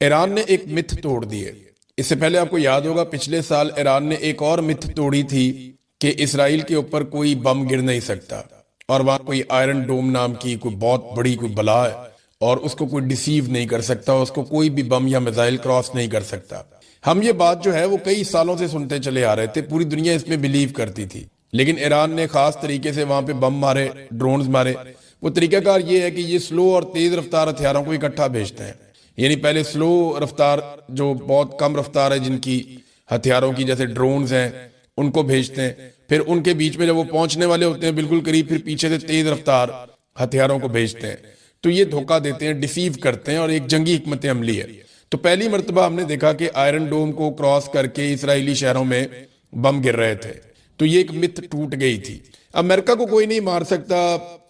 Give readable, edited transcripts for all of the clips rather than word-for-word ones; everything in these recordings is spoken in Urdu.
ایران نے ایک متھ توڑ دی ہے۔ اس سے پہلے آپ کو یاد ہوگا پچھلے سال ایران نے ایک اور متھ توڑی تھی کہ اسرائیل کے اوپر کوئی بم گر نہیں سکتا، اور وہاں کوئی آئرن ڈوم نام کی کوئی بہت بڑی کوئی بلا ہے اور اس کو کوئی ڈیسیو نہیں کر سکتا، اس کو کوئی بھی بم یا میزائل کراس نہیں کر سکتا۔ ہم یہ بات جو ہے وہ کئی سالوں سے سنتے چلے آ رہے تھے، پوری دنیا اس میں بلیو کرتی تھی، لیکن ایران نے خاص طریقے سے وہاں پہ بم مارے، ڈرونز مارے۔ وہ طریقہ کار یہ ہے کہ یہ سلو اور تیز رفتار ہتھیاروں کو اکٹھا بھیجتے ہیں، یعنی پہلے سلو رفتار جو بہت کم رفتار ہے جن کی ہتھیاروں کی، جیسے ڈرونز ہیں، ان کو بھیجتے ہیں، پھر ان کے بیچ میں جب وہ پہنچنے والے ہوتے ہیں بالکل قریب، پھر پیچھے سے تیز رفتار ہتھیاروں کو بھیجتے ہیں۔ تو یہ دھوکہ دیتے ہیں، ڈیسیو کرتے ہیں، اور ایک جنگی حکمت عملی ہے۔ تو پہلی مرتبہ ہم نے دیکھا کہ آئرن ڈوم کو کراس کر کے اسرائیلی شہروں میں بم گر رہے تھے، تو یہ ایک مت ٹوٹ گئی تھی۔ امریکہ کو کوئی نہیں مار سکتا،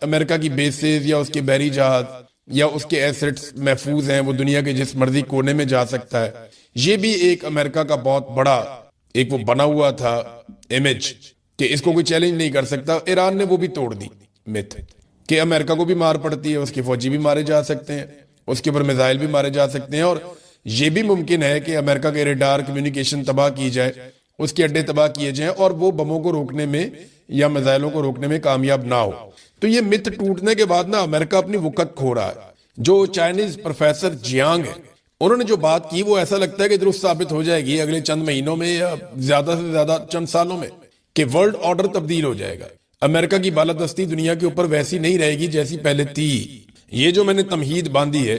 امریکہ کی بیسز یا اس کے بحری جہاز یا اس کے ایسٹس محفوظ ہیں، وہ دنیا کے جس مرضی کونے میں جا سکتا ہے۔ یہ بھی ایک امریکہ کا بہت بڑا ایک وہ بنا ہوا تھا امیج کہ اس کو کوئی چیلنج نہیں کر سکتا۔ ایران نے وہ بھی توڑ دی مت کہ امریکہ کو بھی مار پڑتی ہے، اس کے فوجی بھی مارے جا سکتے ہیں، اس کے اوپر میزائل بھی مارے جا سکتے ہیں، اور یہ بھی ممکن ہے کہ امریکہ کے ریڈار کمیونیکیشن تباہ کی جائے، اس کے اڈے تباہ کیے جائیں، اور وہ بموں کو روکنے میں یا میزائلوں کو روکنے میں کامیاب نہ ہو۔ تو یہ مت ٹوٹنے کے بعد نا امریکہ اپنی وقت کھو رہا ہے۔ جو چائنیز پروفیسر جیانگ ہے، انہوں نے جو بات کی وہ ایسا لگتا ہے کہ درست ثابت ہو جائے گی اگلے چند مہینوں میں یا زیادہ سے زیادہ چند سالوں میں، کہ ورلڈ آرڈر تبدیل ہو جائے گا۔ امریکہ کی بالادستی دنیا کے اوپر ویسی نہیں رہے گی جیسی پہلے تھی۔ یہ جو میں نے تمہید باندھی ہے،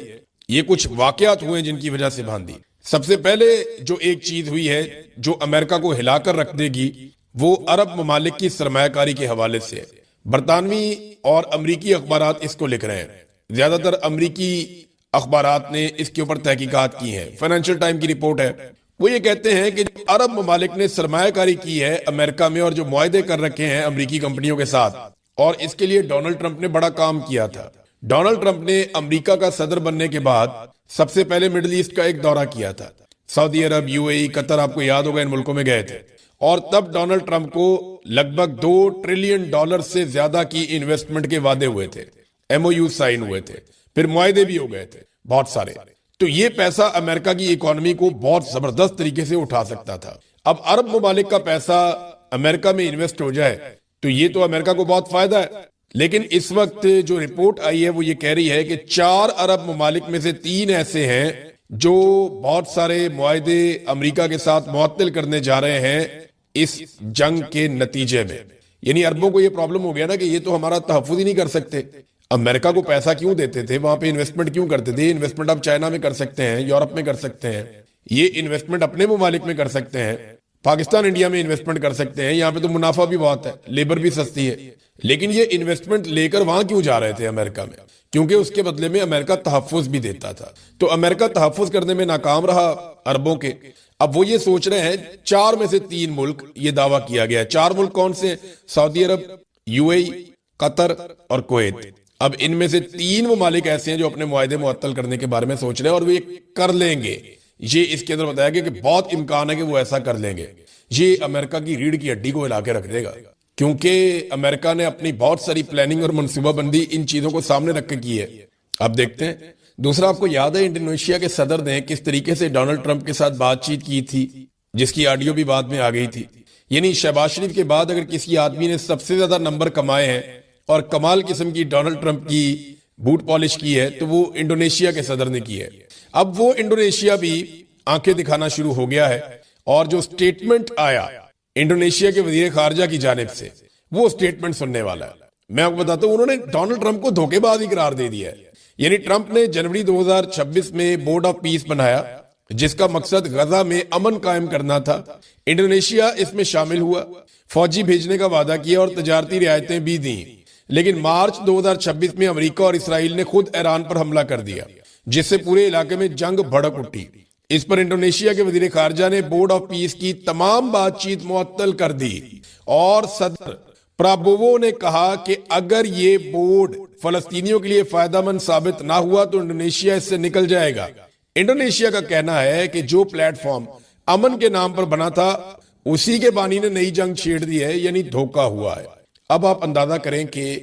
یہ کچھ واقعات ہوئے جن کی وجہ سے باندھی۔ سب سے پہلے جو ایک چیز ہوئی ہے جو امریکہ کو ہلا کر رکھ دے گی، وہ عرب ممالک کی سرمایہ کاری کے حوالے سے ہے۔ برطانوی اور امریکی اخبارات اس کو لکھ رہے ہیں، زیادہ تر امریکی اخبارات نے اس کے اوپر تحقیقات کی ہیں۔ فائنینشل ٹائم کی رپورٹ ہے، وہ یہ کہتے ہیں کہ عرب ممالک نے سرمایہ کاری کی ہے امریکہ میں، اور جو معاہدے کر رکھے ہیں امریکی کمپنیوں کے ساتھ، اور اس کے لیے ڈونلڈ ٹرمپ نے بڑا کام کیا تھا۔ ڈونلڈ ٹرمپ نے امریکہ کا صدر بننے کے بعد سب سے پہلے مڈل ایسٹ کا ایک دورہ کیا تھا۔ سعودی عرب، یو اے ای، قطر، آپ کو یاد ہوگا ان ملکوں میں گئے تھے، اور تب ڈونلڈ ٹرمپ کو لگ بھگ $2 ٹریلین سے زیادہ کی انویسٹمنٹ کے وعدے ہوئے تھے، ایم او یو سائن ہوئے تھے، پھر معاہدے بھی ہو گئے تھے بہت سارے۔ تو یہ پیسہ امریکہ کی اکانومی کو بہت زبردست طریقے سے اٹھا سکتا تھا۔ اب عرب ممالک کا پیسہ امریکہ میں انویسٹ ہو جائے تو یہ تو امریکہ کو بہت فائدہ ہے، لیکن اس وقت جو رپورٹ آئی ہے وہ یہ کہہ رہی ہے کہ 4 عرب ممالک میں سے 3 ایسے ہیں جو بہت سارے معاہدے امریکہ کے ساتھ معطل کرنے جا رہے ہیں اس جنگ کے نتیجے میں۔ یعنی عربوں کو یہ پرابلم ہو گیا نا کہ یہ تو ہمارا تحفظ ہی نہیں کر سکتے، امریکہ کو پیسہ کیوں دیتے تھے، وہاں پہ انویسٹمنٹ کیوں کرتے تھے، انویسٹمنٹ اب چائنا میں کر سکتے ہیں، یورپ میں کر سکتے ہیں، یہ انویسٹمنٹ اپنے ممالک میں کر سکتے ہیں، پاکستان انڈیا میں انویسٹمنٹ کر سکتے ہیں، یہاں پہ تو منافع بھی بہت ہے، لیبر بھی سستی ہے، لیکن یہ انویسٹمنٹ لے کر وہاں کیوں جا رہے تھے امریکہ میں؟ کیونکہ اس کے بدلے میں امریکہ تحفظ بھی دیتا تھا۔ تو امریکہ تحفظ کرنے میں ناکام رہا عربوں کے۔ اب وہ یہ سوچ رہے ہیں 4 میں سے 3 ملک، یہ دعویٰ کیا گیا ہے۔ 4 ملک کون سے ہیں؟ سعودی عرب، یو اے ای، قطر اور کویت۔ اب ان میں سے 3 ممالک ایسے ہیں جو اپنے معاہدے معطل کرنے کے بارے میں سوچ رہے ہیں، اور وہ یہ کر لیں گے۔ یہ اس کے اندر بتایا گیا کہ بہت امکان ہے کہ وہ ایسا کر لیں گے۔ یہ امریکہ کی ریڑھ کی ہڈی کو ہلا کے رکھ دے گا، کیونکہ امریکہ نے اپنی بہت ساری پلاننگ اور منصوبہ بندی ان چیزوں کو سامنے رکھ کے کی ہے۔ اب دیکھتے ہیں۔ دوسرا، آپ کو یاد ہے انڈونیشیا کے صدر نے کس طریقے سے ڈونلڈ ٹرمپ کے ساتھ بات چیت کی تھی، جس کی آڈیو بھی بعد میں آ گئی تھی۔ یعنی شہباز شریف کے بعد اگر کسی آدمی نے سب سے زیادہ نمبر کمائے ہیں اور کمال قسم کی ڈونلڈ ٹرمپ کی بوٹ پالش کی ہے تو وہ انڈونیشیا کے صدر نے کی ہے۔ اب وہ انڈونیشیا بھی آنکھیں دکھانا شروع ہو گیا ہے، اور جو سٹیٹمنٹ آیا انڈونیشیا کے وزیر خارجہ کی جانب سے، وہ سٹیٹمنٹ سننے والا ہے۔ میں آپ کو بتاتا ہوں، انہوں نے ڈونلڈ ٹرمپ کو دھوکے باز ہی قرار دے دیا ہے۔ یعنی ٹرمپ نے جنوری 2026 میں بورڈ آف پیس بنایا، جس کا مقصد غزہ میں امن قائم کرنا تھا۔ انڈونیشیا اس میں شامل ہوا، فوجی بھیجنے کا وعدہ کیا اور تجارتی رعایتیں بھی دیں، لیکن مارچ 2026 میں امریکہ اور اسرائیل نے خود ایران پر حملہ کر دیا، جس سے پورے علاقے میں جنگ بھڑک اٹھی۔ اس پر انڈونیشیا کے وزیر خارجہ نے بورڈ آف پیس کی تمام بات چیت معطل کر دی، اور صدر پرابوو نے کہا کہ اگر یہ بورڈ فلسطینیوں کے لیے فائدہ مند ثابت نہ ہوا تو انڈونیشیا اس سے نکل جائے گا۔ انڈونیشیا کا کہنا ہے کہ جو پلیٹ فارم امن کے نام پر بنا تھا اسی کے بانی نے نئی جنگ چھیڑ دی ہے، یعنی دھوکہ ہوا ہے۔ اب آپ اندازہ کریں کہ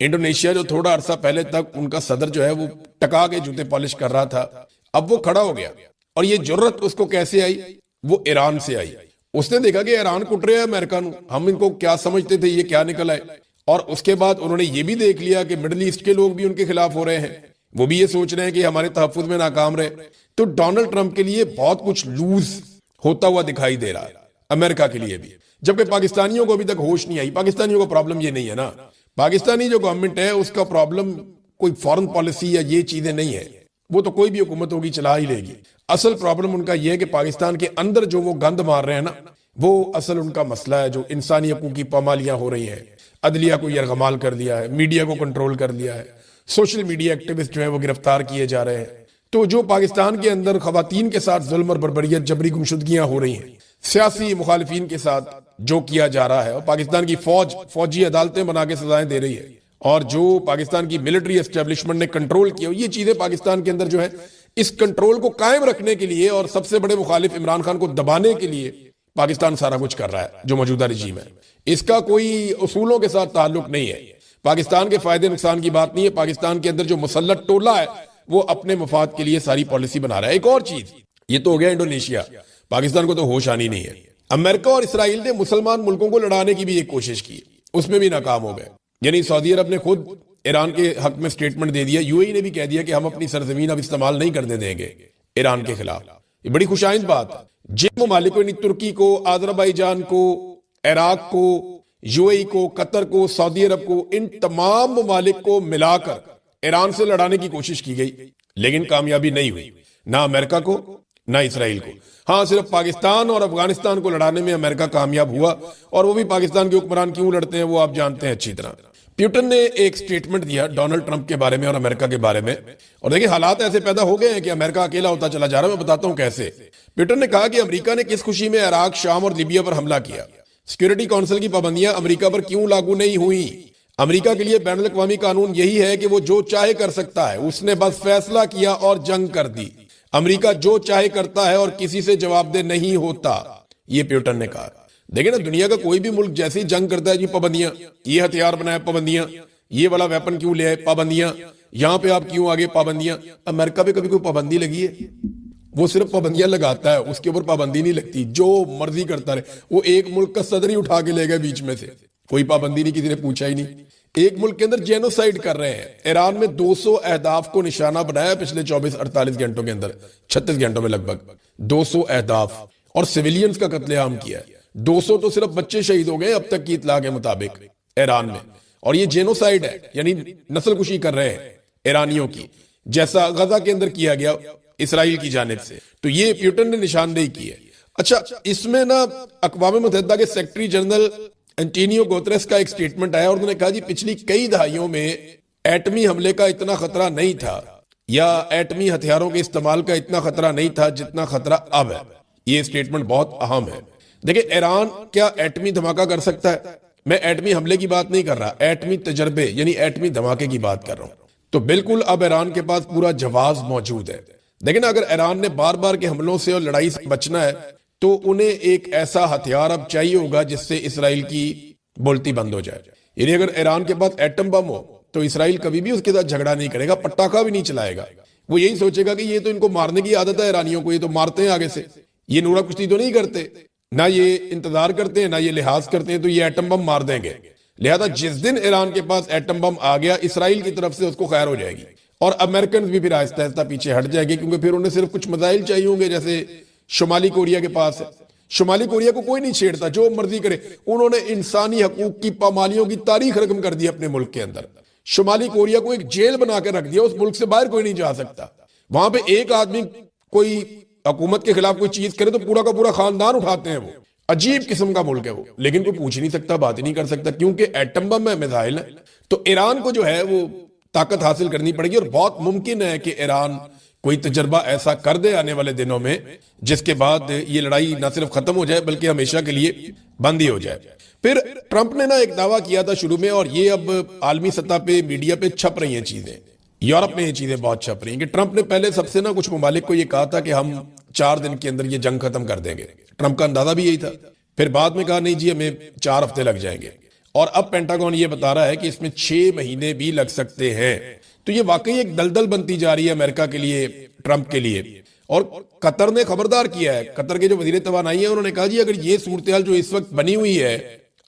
انڈونیشیا جو تھوڑا عرصہ پہلے تک ان کا صدر جو ہے وہ ٹکا کے جوتے پالش کر رہا تھا، اب وہ کھڑا ہو گیا اور یہ جرت اس کو کیسے آئی؟ وہ ایران سے آئی. اس نے دیکھا کہ ایران کٹ رہا ہے امریکہ نو, ہم ان کو کیا سمجھتے تھے, یہ کیا نکل آئے. اور اس کے بعد انہوں نے یہ بھی دیکھ لیا کہ مڈل ایسٹ کے لوگ بھی ان کے خلاف ہو رہے ہیں, وہ بھی یہ سوچ رہے ہیں کہ ہمارے تحفظ میں ناکام رہے. تو ڈونلڈ ٹرمپ کے لیے بہت کچھ لوز ہوتا ہوا دکھائی دے رہا ہے, امریکہ کے لیے بھی. جبکہ پاکستانیوں کو ابھی تک ہوش نہیں آئی. پاکستانیوں کا پرابلم یہ نہیں ہے نا, پاکستانی جو گورنمنٹ ہے اس کا پرابلم کوئی فورن پالیسی یا یہ چیزیں نہیں ہے, وہ تو کوئی بھی حکومت ہوگی چلا ہی لے گی. اصل پرابلم ان کا یہ ہے کہ پاکستان کے اندر جو وہ گند مار رہے ہیں نا, وہ اصل ان کا مسئلہ ہے. جو انسانی حقوق کی پامالیاں ہو رہی ہیں, عدلیہ کو یرغمال کر دیا ہے, میڈیا کو کنٹرول کر دیا ہے, سوشل میڈیا ایکٹیوسٹ جو ہیں وہ گرفتار کیے جا رہے ہیں. تو جو پاکستان کے اندر خواتین کے ساتھ ظلم اور بربریت, جبری گمشدگیاں ہو رہی ہیں, سیاسی مخالفین کے ساتھ جو کیا جا رہا ہے, اور پاکستان کی فوجی عدالتیں بنا کے سزائیں دے رہی ہے, اور جو پاکستان کی ملٹری اسٹیبلشمنٹ نے کنٹرول کیا, یہ چیزیں پاکستان کے اندر جو ہے اس کنٹرول کو قائم رکھنے کے لیے اور سب سے بڑے مخالف عمران خان کو دبانے کے لیے پاکستان سارا کچھ کر رہا ہے. جو موجودہ رجیم ہے اس کا کوئی اصولوں کے ساتھ تعلق نہیں ہے, پاکستان کے فائدے نقصان کی بات نہیں ہے. پاکستان کے اندر جو مسلط ٹولہ ہے وہ اپنے مفاد کے لیے ساری پالیسی بنا رہا ہے. ایک اور چیز, یہ تو ہو گیا انڈونیشیا, پاکستان کو تو ہوش آنی نہیں ہے. امریکہ اور اسرائیل نے مسلمان ملکوں کو لڑانے کی بھی ایک کوشش کی, اس میں بھی ناکام ہو گئے. یعنی سعودی عرب نے خود ایران کے حق میں سٹیٹمنٹ دے دیا, یو اے ای نے بھی کہہ دیا کہ ہم اپنی سرزمین اب استعمال نہیں کرنے دیں گے ایران کے خلاف. یہ بڑی خوش آئند بات ہے. جن ممالک کو, یعنی ترکی کو, آذربائیجان کو, عراق کو, یو اے ای کو, قطر کو, سعودی عرب کو, ان تمام ممالک کو ملا کر ایران سے لڑانے کی کوشش کی گئی, لیکن کامیابی نہیں ہوئی, نہ امریکہ کو نہ اسرائیل کو. ہاں, صرف پاکستان اور افغانستان کو لڑانے میں امریکہ کامیاب ہوا, اور وہ بھی پاکستان کے حکمران کیوں لڑتے ہیں وہ آپ جانتے ہیں اچھی طرح. پیوٹن نے ایک سٹیٹمنٹ دیا ڈونلڈ ٹرمپ کے بارے میں اور امریکہ کے بارے میں, اور دیکھیں حالات ایسے پیدا ہو گئے ہیں کہ امریکہ اکیلا ہوتا چلا جا رہا ہے. میں بتاتا ہوں کیسے. پیوٹن نے کہا کہ امریکہ نے کس خوشی میں عراق, شام اور لیبیا پر حملہ کیا. سیکورٹی کونسل کی پابندیاں امریکہ پر کیوں لاگو نہیں ہوئی؟ امریکہ کے لیے بین الاقوامی قانون یہی ہے کہ وہ جو چاہے کر سکتا ہے, اس نے بس فیصلہ کیا اور جنگ کر دی. امریکہ جو چاہے کرتا ہے اور کسی سے جواب دہ نہیں ہوتا, یہ پیوٹن نے کہا. دیکھیں نا, دنیا کا کوئی بھی ملک جیسے ہی جنگ کرتا ہے جی پابندیاں, یہ ہتھیار بنائے پابندیاں, یہ والا ویپن کیوں لے آئے پابندیاں, یہاں پہ آپ کیوں آگے پابندیاں. امریکہ پہ کبھی کوئی پابندی لگی ہے؟ وہ صرف پابندیاں لگاتا ہے, اس کے اوپر پابندی نہیں لگتی, جو مرضی کرتا رہے. وہ ایک ملک کا صدر ہی اٹھا کے لے گئے بیچ میں سے, کوئی پابندی نہیں, کسی نے پوچھا ہی نہیں. ایک ملک کے اندر جینوسائیڈ کر رہے ہیں. ایران میں 200 اہداف کو نشانہ بنایا پچھلے 24-48 گھنٹوں کے اندر, 36 گھنٹوں میں لگ بھگ 200 اہداف, اور سویلینز کا قتل عام کیا ہے. 200 تو صرف بچے شہید ہو گئے اب تک کی اطلاع کے مطابق ایران میں, اور یہ جینوسائیڈ ہے, یعنی نسل کشی کر رہے ہیں ایرانیوں کی, جیسا غزہ کے اندر کیا گیا اسرائیل کی جانب سے. تو یہ پیوٹن نے نشاندہی کی ہے. اچھا, اس میں نا اقوام متحدہ کے سیکرٹری جنرل انٹونیو گوتریس کا ایک سٹیٹمنٹ آیا, اور انہوں نے کہا جی پچھلی کئی دہائیوں میں ایٹمی حملے کا اتنا خطرہ نہیں تھا, یا ایٹمی ہتھیاروں کے استعمال کا اتنا خطرہ نہیں تھا جتنا خطرہ اب ہے. یہ سٹیٹمنٹ بہت اہم ہے. دیکھیں, ایران کیا ایٹمی دھماکہ کر سکتا ہے؟ میں ایٹمی حملے کی بات نہیں کر رہا, ایٹمی تجربے یعنی ایٹمی دھماکے کی بات کر رہا ہوں. تو بالکل اب ایران کے پاس پورا جواز موجود ہے. لیکن اگر ایران نے بار بار کے حملوں سے اور لڑائی سے بچنا ہے تو انہیں ایک ایسا ہتھیار اب چاہیے ہوگا جس سے اسرائیل کی بولتی بند ہو جائے. یعنی اگر ایران کے پاس ایٹم بم ہو تو اسرائیل کبھی بھی اس کے ساتھ جھگڑا نہیں کرے گا, پٹاخہ بھی نہیں چلائے گا. وہ یہی سوچے گا کہ یہ تو ان کو مارنے کی عادت ہے ایرانیوں کو, یہ تو مارتے ہیں آگے سے, یہ نورہ کشتی تو نہیں کرتے, نہ یہ انتظار کرتے ہیں, نہ یہ لحاظ کرتے ہیں, تو یہ ایٹم بم مار دیں گے. لہذا جس دن ایران کے پاس ایٹم بم آ گیا, اسرائیل کی طرف سے اس کو خیر ہو جائے گی, اور امریکنز بھی پھر آہستہ آہستہ پیچھے ہٹ جائے گے, کیونکہ پھر انہیں صرف کچھ میزائل چاہیے ہوں گے جیسے شمالی کوریا کے پاس ہے. شمالی کوریا کو کوئی نہیں چھیڑتا, جو مرضی کرے. انہوں نے انسانی حقوق کی پامالیوں کی تاریخ رقم کر دی اپنے ملک کے اندر. شمالی کوریا کو ایک جیل بنا کے رکھ دیا, اس ملک سے باہر کوئی نہیں جا سکتا. وہاں پہ ایک آدمی کوئی حکومت کے خلاف کوئی چیز کرے تو پورا کا پورا خاندان اٹھاتے ہیں. وہ عجیب قسم کا ملک ہے وہ, لیکن کوئی پوچھ نہیں سکتا, بات ہی نہیں کر سکتا, کیونکہ ایٹم بم ہے, میزائل ہے. تو ایران کو جو ہے وہ طاقت حاصل کرنی پڑے گی, اور بہت ممکن ہے کہ ایران کوئی تجربہ ایسا کر دے آنے والے دنوں میں جس کے بعد یہ لڑائی نہ صرف ختم ہو جائے بلکہ ہمیشہ کے لیے بند ہی ہو جائے. پھر ٹرمپ نے نا ایک دعویٰ کیا تھا شروع میں, اور یہ اب عالمی سطح پہ میڈیا پہ چھپ رہی ہیں چیزیں, یورپ میں یہ چیزیں بہت چھپ رہی ہیں, کہ ٹرمپ نے پہلے سب سے نا کچھ ممالک کو یہ کہا تھا کہ ہم 4 دن کے اندر یہ جنگ ختم کر دیں گے. ٹرمپ کا اندازہ بھی یہی تھا. پھر بعد میں کہا نہیں جی ہمیں 4 ہفتے لگ جائیں گے, اور اب پینٹاگون یہ بتا رہا ہے کہ اس میں 6 مہینے بھی لگ سکتے ہیں. تو یہ واقعی ایک دلدل بنتی جا رہی ہے امریکہ کے لیے, ٹرمپ کے لیے. اور قطر نے خبردار کیا ہے، قطر کے جو وزیر توانائی ہیں انہوں نے کہا جی اگر یہ صورتحال جو اس وقت بنی ہوئی ہے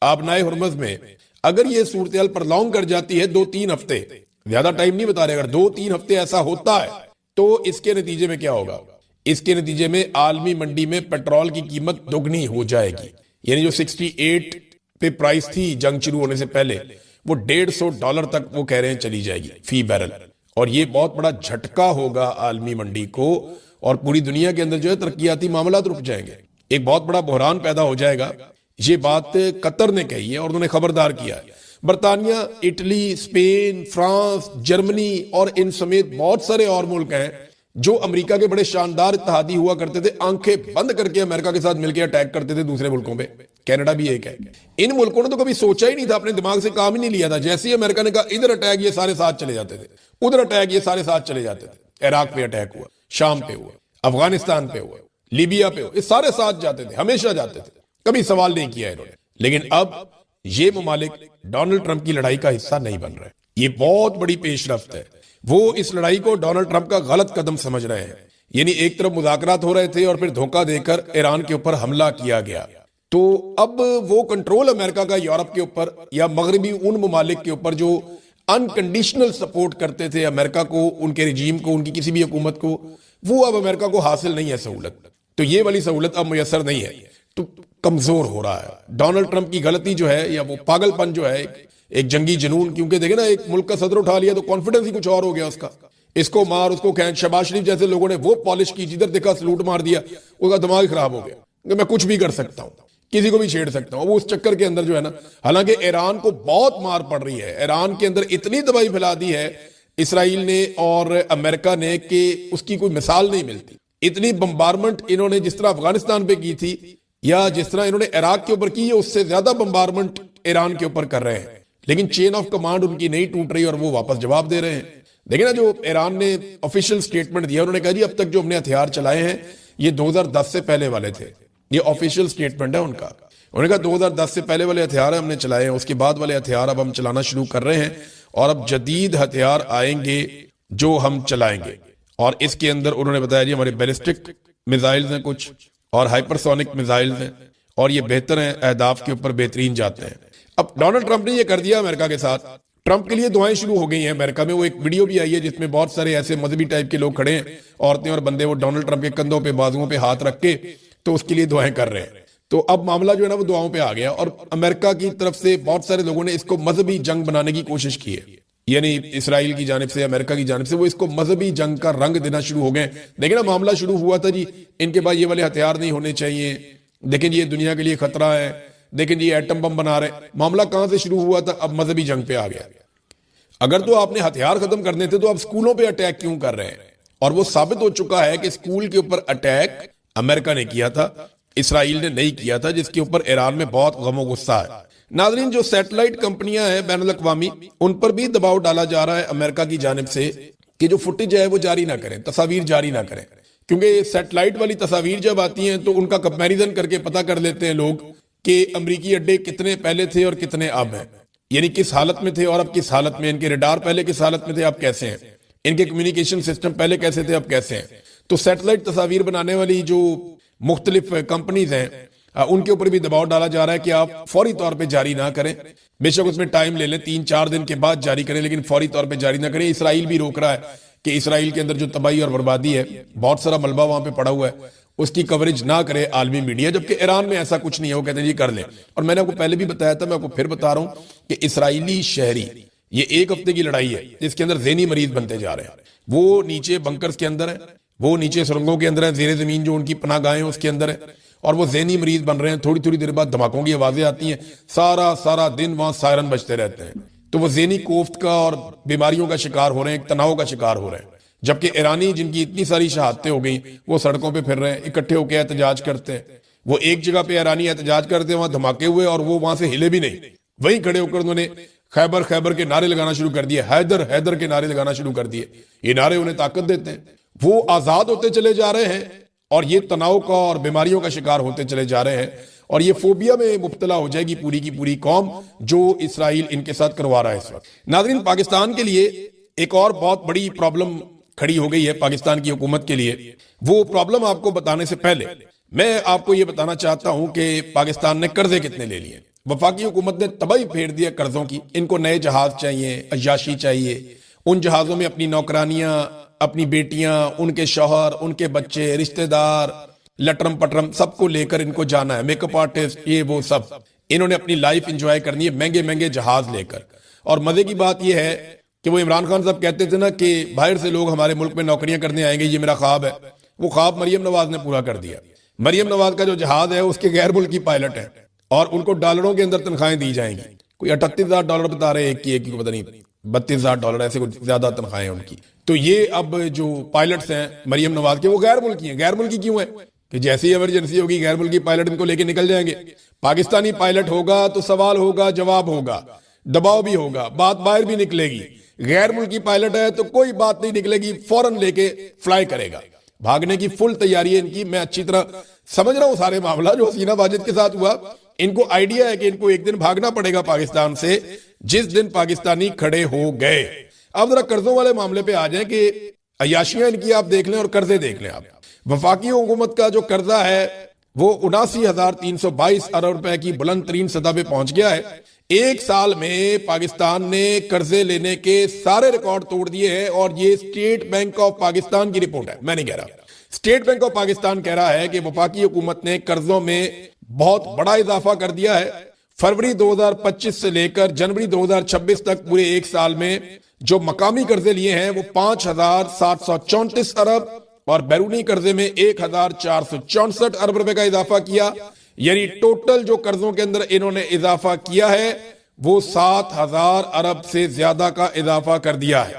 آبنائے ہرمز میں، اگر یہ صورتحال پرلونگ کر جاتی ہے 2-3 ہفتے، زیادہ ٹائم نہیں بتا رہے، اگر 2-3 ہفتے ایسا ہوتا ہے تو اس کے نتیجے میں کیا ہوگا؟ اس کے نتیجے میں عالمی منڈی میں پیٹرول کی قیمت دگنی ہو جائے گی، یعنی جو 68 پہ پرائس تھی جنگ شروع ہونے سے پہلے، وہ $150 تک وہ کہہ رہے ہیں چلی جائے گی فی بیرل، اور یہ بہت بڑا جھٹکا ہوگا عالمی منڈی کو، اور پوری دنیا کے اندر جو ہے ترقیاتی معاملات رک جائیں گے، ایک بہت بڑا بحران پیدا ہو جائے گا۔ یہ بات قطر نے کہی ہے اور انہوں نے خبردار کیا ہے۔ برطانیہ، اٹلی، اسپین، فرانس، جرمنی اور ان سمیت بہت سارے اور ملک ہیں جو امریکہ کے بڑے شاندار اتحادی ہوا کرتے تھے، آنکھیں بند کر کے امریکہ کے ساتھ مل کے اٹیک کرتے تھے دوسرے ملکوں پہ، کینیڈا بھی ایک ہے۔ ان ملکوں نے تو کبھی سوچا ہی نہیں تھا، اپنے دماغ سے کام ہی نہیں لیا تھا، جیسے ہی امریکہ نے کہا ادھر اٹیک، یہ سارے ساتھ چلے جاتے تھے، ادھر اٹیک، یہ سارے ساتھ چلے جاتے تھے۔ عراق پہ اٹیک ہوا، شام پہ ہوا، افغانستان پہ ہوا، لیبیا پہ ہوا، یہ سارے ساتھ جاتے تھے، ہمیشہ جاتے تھے، کبھی سوال نہیں کیا انہوں نے۔ لیکن اب یہ ممالک ڈونلڈ ٹرمپ کی لڑائی کا حصہ نہیں بن رہے، یہ بہت بڑی پیش رفت ہے۔ وہ اس لڑائی کو ڈونلڈ ٹرمپ کا غلط قدم سمجھ رہے ہیں، یعنی ایک طرف مذاکرات ہو رہے تھے اور پھر دھوکہ دے کر ایران کے اوپر حملہ کیا گیا، تو اب وہ کنٹرول امریکہ کا یورپ کے اوپر یا مغربی ان ممالک کے اوپر جو انکنڈیشنل سپورٹ کرتے تھے امریکہ کو، ان کے رجیم کو، ان کی کسی بھی حکومت کو، وہ اب امریکہ کو حاصل نہیں ہے سہولت، تو یہ والی سہولت اب میسر نہیں ہے، تو کمزور ہو رہا ہے۔ ڈونلڈ ٹرمپ کی غلطی جو ہے یا وہ پاگل پن جو ہے، ایک جنگی جنون، کیونکہ دیکھیں نا ایک ملک کا صدر اٹھا لیا تو کانفیڈنس ہی کچھ اور ہو گیا اس کا، اس کو مار اس کو کھینچ، شہباز شریف جیسے لوگوں نے وہ پالش کی، جدھر دیکھا سلوٹ مار دیا، اس کا دماغ ہی خراب ہو گیا کہ میں کچھ بھی کر سکتا ہوں، کسی کو بھی چھیڑ سکتا ہوں۔ وہ اس چکر کے اندر جو ہے نا، حالانکہ ایران کو بہت مار پڑ رہی ہے، ایران کے اندر اتنی تباہی پھیلا دی ہے اسرائیل نے اور امریکہ نے کہ اس کی کوئی مثال نہیں ملتی۔ اتنی بمبارمنٹ انہوں نے جس طرح افغانستان پہ کی تھی یا جس طرح انہوں نے عراق کے اوپر کی ہے، اس سے زیادہ بمبارمنٹ ایران کے اوپر کر رہے ہیں، لیکن چین آف کمانڈ ان کی نہیں ٹوٹ رہی اور وہ واپس جواب دے رہے ہیں۔ دیکھیں نا، جو ایران نے آفیشیل سٹیٹمنٹ دیا، انہوں نے کہا جی اب تک جو ہم نے ہتھیار چلائے ہیں یہ 2010 سے پہلے والے تھے، یہ آفیشیل سٹیٹمنٹ ہے ان کا۔ انہوں نے کہا 2010 سے پہلے والے ہتھیار ہم نے چلائے ہیں، اس کے بعد والے ہتھیار اب ہم چلانا شروع کر رہے ہیں، اور اب جدید ہتھیار آئیں گے جو ہم چلائیں گے، اور اس کے اندر انہوں نے بتایا جی ہمارے بیلسٹک میزائلز ہیں کچھ، اور ہائپرسونک میزائلز ہیں، اور یہ بہتر ہیں، اہداف کے اوپر بہترین جاتے ہیں۔ اب ڈونلڈ ٹرمپ نے یہ کر دیا امریکہ کے ساتھ، ٹرمپ کے لیے دعائیں شروع ہو گئی ہیں امریکہ میں۔ وہ ایک ویڈیو بھی آئی ہے جس میں بہت سارے ایسے مذہبی ٹائپ کے لوگ کھڑے ہیں، عورتیں اور بندے، وہ ڈونلڈ ٹرمپ کے کندھوں پہ، بازوؤں پہ ہاتھ رکھ کے تو اس کے لیے دعائیں کر رہے ہیں۔ تو اب معاملہ جو ہے نا وہ دعاؤں پہ آ گیا، اور امریکہ کی طرف سے بہت سارے لوگوں نے اس کو مذہبی جنگ بنانے کی کوشش کی ہے، یعنی اسرائیل کی جانب سے، امریکہ کی جانب سے، وہ اس کو مذہبی جنگ کا رنگ دینا شروع ہو گئے۔ دیکھیں نا، معاملہ شروع ہوا تھا جی ان کے پاس یہ والے ہتھیار نہیں ہونے چاہیے، دیکھیں جی یہ دنیا کے لیے خطرہ ہے، دیکھیں جی ایٹم بم بنا رہے، معاملہ کہاں سے شروع ہوا تھا؟ اب مذہبی جنگ پہ آ گیا۔ اگر تو آپ نے ہتھیار ختم کرنے تھے تو آپ سکولوں پہ اٹیک کیوں کر رہے ہیں؟ اور وہ ثابت ہو چکا ہے کہ سکول کے اوپر اٹیک امریکہ نے کیا تھا، اسرائیل نے نہیں کیا تھا، جس کے اوپر ایران میں بہت غم و غصہ ہے۔ ناظرین، جو سیٹلائٹ کمپنیاں ہیں بین الاقوامی، ان پر بھی دباؤ ڈالا جا رہا ہے امریکہ کی جانب سے کہ جو فوٹیج ہے وہ جاری نہ کریں، تصاویر جاری نہ کریں، کیونکہ سیٹلائٹ والی تصاویر جب آتی ہیں تو ان کا کمپیریزن کر کے پتہ کر لیتے ہیں لوگ کہ امریکی اڈے کتنے پہلے تھے اور کتنے اب ہیں، یعنی کس حالت میں تھے اور اب کس حالت میں، ان کے ریڈار پہلے کس حالت میں تھے اب کیسے ہیں، ان کے کمیونیکیشن سسٹم پہلے کیسے تھے اب کیسے ہیں۔ تو سیٹلائٹ تصاویر بنانے والی جو مختلف کمپنیز ہیں ان کے اوپر بھی دباؤ ڈالا جا رہا ہے کہ آپ فوری طور پہ جاری نہ کریں، بے شک اس میں ٹائم لے لیں، 3-4 دن کے بعد جاری کریں، لیکن فوری طور پہ جاری نہ کریں۔ اسرائیل بھی روک رہا ہے کہ اسرائیل کے اندر جو تباہی اور بربادی ہے، بہت سارا ملبہ وہاں پہ پڑا ہوا ہے، اس کی کوریج نہ کرے عالمی میڈیا، جبکہ ایران میں ایسا کچھ نہیں ہے، وہ کہتے ہیں جی کر لیں۔ اور میں نے آپ کو پہلے بھی بتایا تھا، میں آپ کو پھر بتا رہا ہوں کہ اسرائیلی شہری، یہ 1 ہفتے کی لڑائی ہے جس کے اندر ذہنی مریض بنتے جا رہے ہیں، وہ نیچے بنکرز کے اندر ہیں، وہ نیچے سرنگوں کے اندر ہیں، زیر زمین جو ان کی پناہ گاہیں اس کے اندر ہے، اور وہ ذہنی مریض بن رہے ہیں۔ تھوڑی تھوڑی دیر بعد دھماکوں کی آوازیں آتی ہیں، سارا دن وہاں سائرن بجتے رہتے ہیں، تو وہ ذہنی کوفت کا اور بیماریوں کا شکار ہو رہے ہیں، ایک تناؤ کا شکار ہو رہے ہیں۔ جبکہ ایرانی جن کی اتنی ساری شہادتیں ہو گئیں، وہ سڑکوں پہ پھر رہے ہیں، اکٹھے ہو کے احتجاج کرتے ہیں۔ وہ ایک جگہ پہ ایرانی احتجاج کرتے ہیں، وہاں دھماکے ہوئے اور وہ وہاں سے ہلے بھی نہیں، وہیں کھڑے ہو کر انہوں نے خیبر کے نعرے لگانا شروع کر دیے، حیدر کے نعرے لگانا شروع کر دیے۔ یہ نعرے انہیں طاقت دیتے ہیں، وہ آزاد ہوتے چلے جا رہے ہیں اور یہ تناؤ کا اور بیماریوں کا شکار ہوتے چلے جا رہے ہیں، اور یہ فوبیا میں مبتلا ہو جائے گی پوری کی پوری قوم، جو اسرائیل ان کے ساتھ کروا رہا ہے اس وقت۔ ناظرین، پاکستان کے لیے ایک اور بہت بڑی پرابلم کھڑی ہو گئی ہے پاکستان کی حکومت کے لیے، وہ پرابلم آپ کو بتانے سے پہلے میں آپ کو یہ بتانا چاہتا ہوں کہ پاکستان نے قرضے کتنے لے لیے۔ وفاقی حکومت نے تباہی پھیر دیا قرضوں کی، ان کو نئے جہاز چاہیے، عیاشی چاہیے، ان جہازوں میں اپنی نوکرانیاں، اپنی بیٹیاں، ان کے شوہر، ان کے بچے، رشتہ دار، لٹرم پٹرم سب کو لے کر ان کو جانا ہے، میک اپ آرٹسٹ، یہ وہ سب، انہوں نے اپنی لائف انجوائے کرنی ہے مہنگے مہنگے جہاز لے کر۔ اور مزے کی بات یہ ہے کہ وہ عمران خان صاحب کہتے تھے نا کہ باہر سے لوگ ہمارے ملک میں نوکریاں کرنے آئیں گے، یہ میرا خواب ہے، وہ خواب مریم نواز نے پورا کر دیا۔ مریم نواز کا جو جہاز ہے اس کے غیر ملکی پائلٹ ہے اور ان کو ڈالروں کے اندر تنخواہیں دی جائیں گی، کوئی $38,000 بتا رہے ایک کی پتہ نہیں $32,000 ایسے کچھ زیادہ تنخواہیں ان کی۔ تو یہ اب جو پائلٹس ہیں مریم نواز کے وہ غیر ملکی ہیں۔ غیر ملکی کیوں ہے؟ کہ جیسی ایمرجنسی ہوگی غیر ملکی پائلٹ ان کو لے کے نکل جائیں گے۔ پاکستانی پائلٹ ہوگا تو سوال ہوگا، جواب ہوگا، دباؤ بھی ہوگا، بات باہر بھی نکلے گی۔ غیر ملکی پائلٹ ہے تو کوئی بات نہیں نکلے گی، فوراً لے کے فلائی کرے گا۔ بھاگنے کی فل تیاری ہے ان کی، میں اچھی طرح سمجھ رہا ہوں سارے معاملہ جو حسینہ واجد کے ساتھ ہوا۔ ان کو آئیڈیا ہے کہ ان کو ایک دن بھاگنا پڑے گا پاکستان سے جس دن پاکستانی کھڑے ہو گئے۔ اب ذرا قرضوں والے معاملے پہ آ جائیں کہ عیاشیاں ان کی آپ دیکھ لیں اور قرضے دیکھ لیں۔ آپ وفاقی حکومت کا جو قرضہ ہے وہ 79,322 ارب روپے کی بلند ترین سطح پہ پہنچ گیا ہے۔ ایک سال میں پاکستان نے قرضے لینے کے سارے ریکارڈ توڑ دیے ہیں، اور یہ اسٹیٹ بینک آف پاکستان کی رپورٹ ہے، میں نہیں کہہ رہا۔ اسٹیٹ بینک آف پاکستان کہہ رہا ہے کہ وفاقی حکومت نے قرضوں میں بہت بڑا اضافہ کر دیا ہے۔ فروری 2025 سے لے کر جنوری 2026 تک پورے ایک سال میں جو مقامی قرضے لیے ہیں وہ 5,734 ارب اور بیرونی قرضے میں 1,464 ارب روپے کا اضافہ کیا، یعنی ٹوٹل جو قرضوں کے اندر انہوں نے اضافہ کیا ہے وہ 7,000 ارب سے زیادہ کا اضافہ کر دیا ہے۔